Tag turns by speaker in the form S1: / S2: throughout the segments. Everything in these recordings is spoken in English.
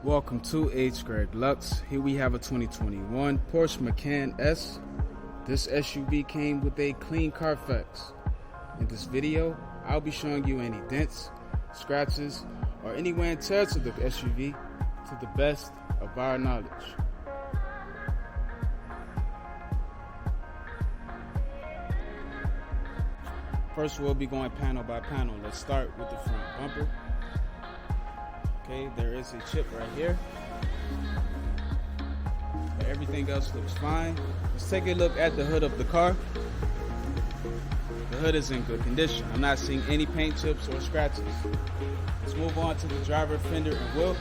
S1: Welcome to hgreglux. Here we have a 2021 Porsche Macan S. This SUV came with a clean carfax. In this video, I'll be showing you any dents, scratches, or any wear and tear to the SUV to the best of our knowledge. First, we'll be going panel by panel. Let's start with the front bumper. Okay, there is a chip right here, but everything else looks fine. Let's take a look at the hood of the car. The hood is in good condition. I'm not seeing any paint chips or scratches. Let's move on to the driver fender and wheel.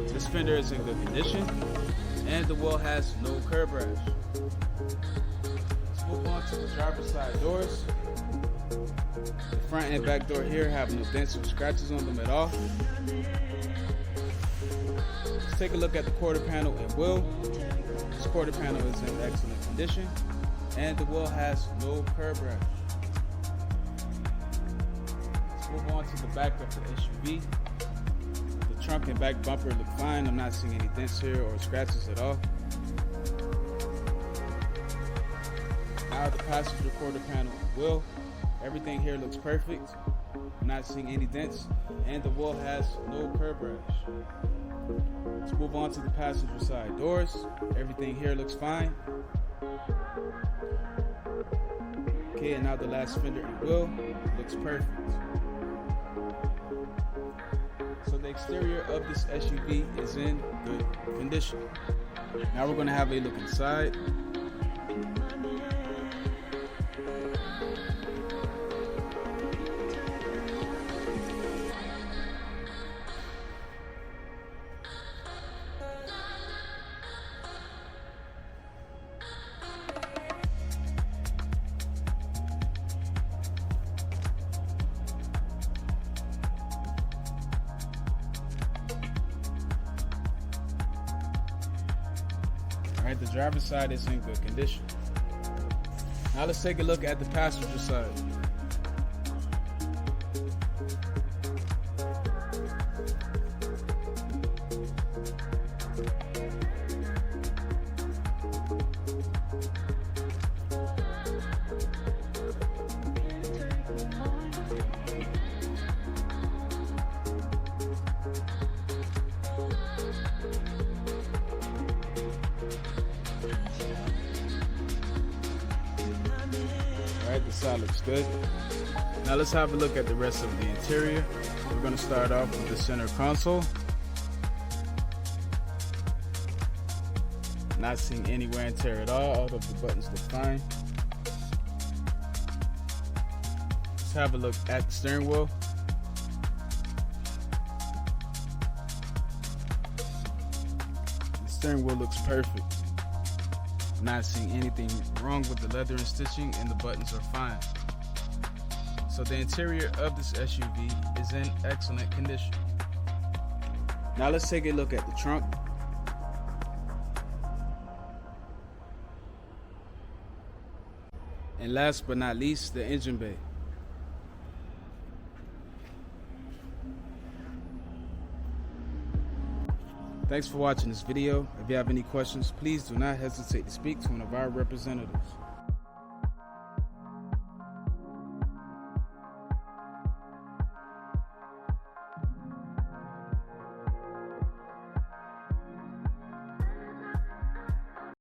S1: This fender is in good condition, and the wheel has no curb rash. Let's move on to the driver's side doors. The front and back door here have no dents or scratches on them at all. Let's take a look at the quarter panel and wheel. This quarter panel is in excellent condition, and the wheel has no curb rash. Let's move on to the back of the SUV. The trunk and back bumper look fine. I'm not seeing any dents here or scratches at all. Now the passenger quarter panel and wheel. Everything here looks perfect. I'm not seeing any dents, and the wheel has no curb rash. Let's move on to the passenger side doors. Everything here looks fine. Okay, and now the last fender and wheel looks perfect. So the exterior of this SUV is in good condition. Now we're going to have a look inside. Alright, the driver's side is in good condition. Now let's take a look at the passenger side. Alright, the side looks good. Now let's have a look at the rest of the interior. We're going to start off with the center console. Not seeing any wear and tear at all. All of the buttons look fine. Let's have a look at the steering wheel. The steering wheel looks perfect. Not seeing anything wrong with the leather and stitching, and the buttons are fine. So the interior of this SUV is in excellent condition. Now let's take a look at the trunk. And last but not least, the engine bay. Thanks for watching this video. If you have any questions, please do not hesitate to speak to one of our representatives.